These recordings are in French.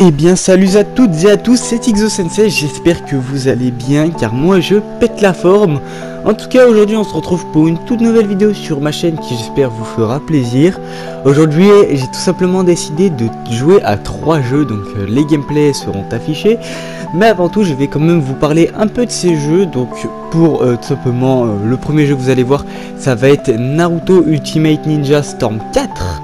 Eh bien salut à toutes et à tous, c'est XOSensei, j'espère que vous allez bien car moi je pète la forme. En tout cas aujourd'hui on se retrouve pour une toute nouvelle vidéo sur ma chaîne qui j'espère vous fera plaisir. Aujourd'hui j'ai tout simplement décidé de jouer à 3 jeux, donc les gameplays seront affichés. Mais avant tout je vais quand même vous parler un peu de ces jeux. Donc pour tout simplement le premier jeu que vous allez voir, ça va être Naruto Ultimate Ninja Storm 4.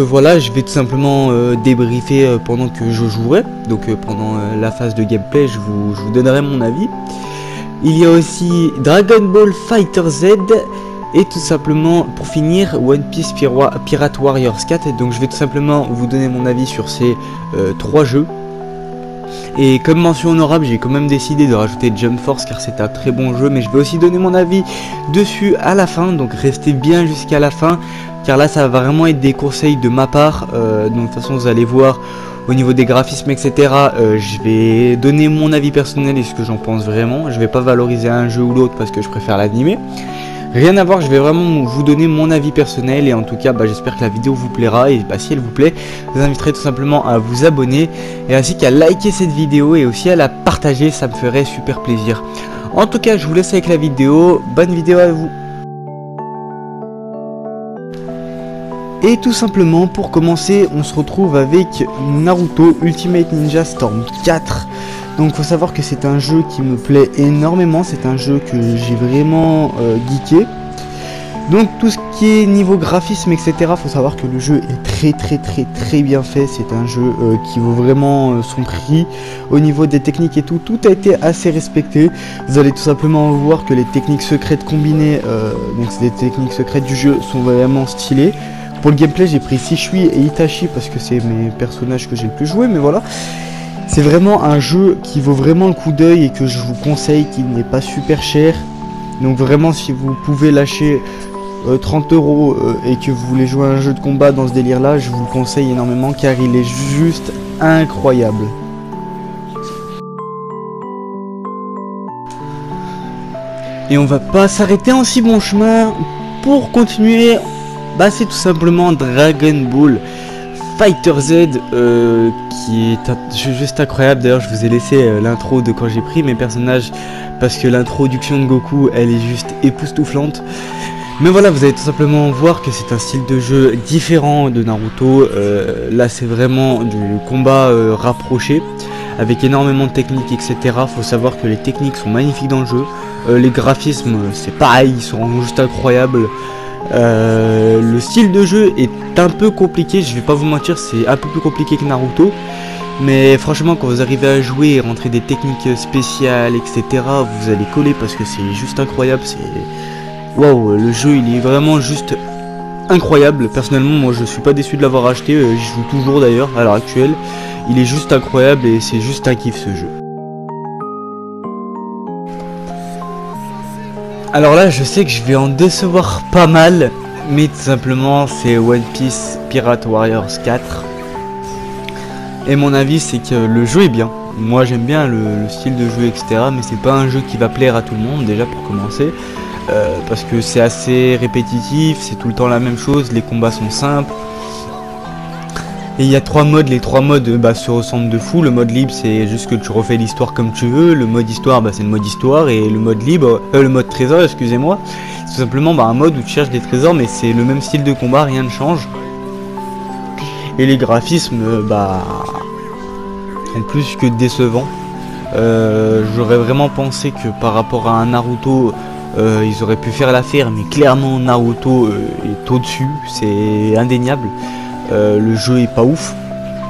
Voilà, je vais tout simplement débriefer pendant que je jouerai. Donc pendant la phase de gameplay, je vous donnerai mon avis. Il y a aussi Dragon Ball Fighter Z et tout simplement pour finir One Piece Pirate Warriors 4. Donc je vais tout simplement vous donner mon avis sur ces 3 jeux. Et comme mention honorable, j'ai quand même décidé de rajouter Jump Force car c'est un très bon jeu, mais je vais aussi donner mon avis dessus à la fin, donc restez bien jusqu'à la fin car là ça va vraiment être des conseils de ma part. Donc de toute façon vous allez voir au niveau des graphismes etc, je vais donner mon avis personnel et ce que j'en pense vraiment. Je vais pas valoriser un jeu ou l'autre parce que je préfère l'animer. Rien à voir, je vais vraiment vous donner mon avis personnel et en tout cas j'espère que la vidéo vous plaira et si elle vous plaît, je vous inviterai tout simplement à vous abonner et ainsi qu'à liker cette vidéo et aussi à la partager, ça me ferait super plaisir. En tout cas je vous laisse avec la vidéo, bonne vidéo à vous. Et tout simplement pour commencer on se retrouve avec Naruto Ultimate Ninja Storm 4. Donc faut savoir que c'est un jeu qui me plaît énormément, c'est un jeu que j'ai vraiment geeké. Donc tout ce qui est niveau graphisme etc, faut savoir que le jeu est très bien fait. C'est un jeu qui vaut vraiment son prix. Au niveau des techniques et tout a été assez respecté. Vous allez tout simplement voir que les techniques secrètes combinées, donc c'est des techniques secrètes du jeu, sont vraiment stylées. Pour le gameplay j'ai pris Shishui et Itachi parce que c'est mes personnages que j'ai le plus joué, mais voilà. C'est vraiment un jeu qui vaut vraiment le coup d'œil et que je vous conseille, qui n'est pas super cher. Donc vraiment si vous pouvez lâcher 30 € et que vous voulez jouer à un jeu de combat dans ce délire là, je vous le conseille énormément car il est juste incroyable. Et on va pas s'arrêter en si bon chemin. Pour continuer, c'est tout simplement Dragon Ball Fighter Z qui est juste incroyable. D'ailleurs je vous ai laissé l'intro de quand j'ai pris mes personnages parce que l'introduction de Goku elle est juste époustouflante. Mais voilà, vous allez tout simplement voir que c'est un style de jeu différent de Naruto. Là c'est vraiment du combat rapproché avec énormément de techniques etc. Faut savoir que les techniques sont magnifiques dans le jeu. Les graphismes c'est pareil, ils sont juste incroyables. Le style de jeu est un peu compliqué, je vais pas vous mentir, c'est un peu plus compliqué que Naruto. Mais franchement quand vous arrivez à jouer et rentrer des techniques spéciales etc, vous allez coller parce que c'est juste incroyable. C'est waouh, le jeu il est vraiment juste incroyable. Personnellement moi je suis pas déçu de l'avoir acheté, j'y joue toujours d'ailleurs à l'heure actuelle. Il est juste incroyable et c'est juste un kiff ce jeu. Alors là je sais que je vais en décevoir pas mal, mais tout simplement c'est One Piece Pirate Warriors 4. Et mon avis c'est que le jeu est bien. Moi j'aime bien le style de jeu etc, mais c'est pas un jeu qui va plaire à tout le monde déjà pour commencer. Parce que c'est assez répétitif, c'est tout le temps la même chose, les combats sont simples. Et il y a 3 modes, les 3 modes se ressemblent de fou. Le mode libre c'est juste que tu refais l'histoire comme tu veux. Le mode histoire c'est le mode histoire. Et le mode libre, le mode trésor excusez-moi, c'est tout simplement un mode où tu cherches des trésors mais c'est le même style de combat, rien ne change. Et les graphismes sont plus que décevants. J'aurais vraiment pensé que par rapport à un Naruto ils auraient pu faire l'affaire, mais clairement Naruto est au-dessus, c'est indéniable. Le jeu est pas ouf.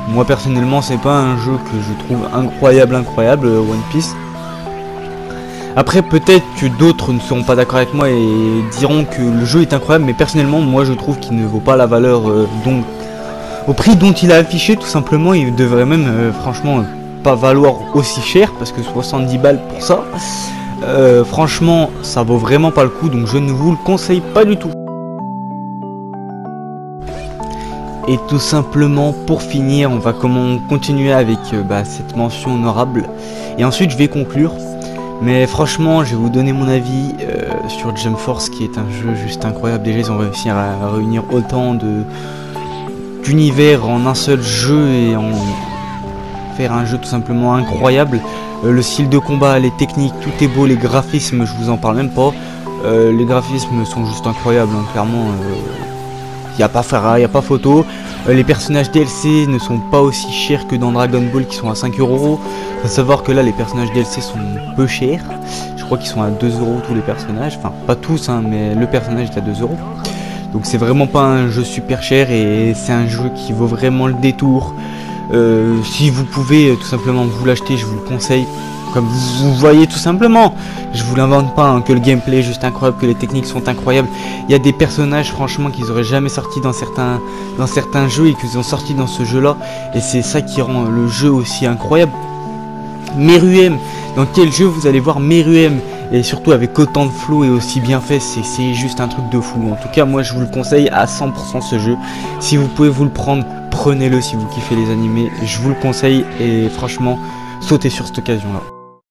Moi personnellement c'est pas un jeu que je trouve incroyable One Piece. Après peut-être que d'autres ne seront pas d'accord avec moi et diront que le jeu est incroyable, mais personnellement moi je trouve qu'il ne vaut pas la valeur au prix dont il a affiché. Tout simplement il devrait même franchement pas valoir aussi cher parce que 70 balles pour ça, franchement ça vaut vraiment pas le coup, donc je ne vous le conseille pas du tout. Et tout simplement pour finir on va continuer avec cette mention honorable et ensuite je vais conclure. Mais franchement je vais vous donner mon avis sur Jump Force qui est un jeu juste incroyable. Déjà ils ont réussi à réunir autant d'univers en un seul jeu et en faire un jeu tout simplement incroyable. Le style de combat, les techniques, tout est beau, les graphismes, je vous en parle même pas. Les graphismes sont juste incroyables, hein, clairement. Il n'y a pas photo. Les personnages DLC ne sont pas aussi chers que dans Dragon Ball qui sont à 5 euros. Faut savoir que là les personnages DLC sont peu chers. Je crois qu'ils sont à 2 euros tous les personnages. Enfin pas tous hein, mais le personnage est à 2 euros. Donc c'est vraiment pas un jeu super cher et c'est un jeu qui vaut vraiment le détour. Si vous pouvez tout simplement vous l'acheter, je vous le conseille. Comme vous voyez tout simplement, je vous l'invente pas, hein, que le gameplay est juste incroyable, que les techniques sont incroyables. Il y a des personnages franchement qu'ils auraient jamais sorti dans certains jeux et qu'ils ont sorti dans ce jeu là. Et c'est ça qui rend le jeu aussi incroyable. Meruem, dans quel jeu vous allez voir Meruem, et surtout avec autant de flow et aussi bien fait, c'est juste un truc de fou. En tout cas moi je vous le conseille à 100% ce jeu. Si vous pouvez vous le prendre, prenez-le si vous kiffez les animés, je vous le conseille et franchement sautez sur cette occasion là.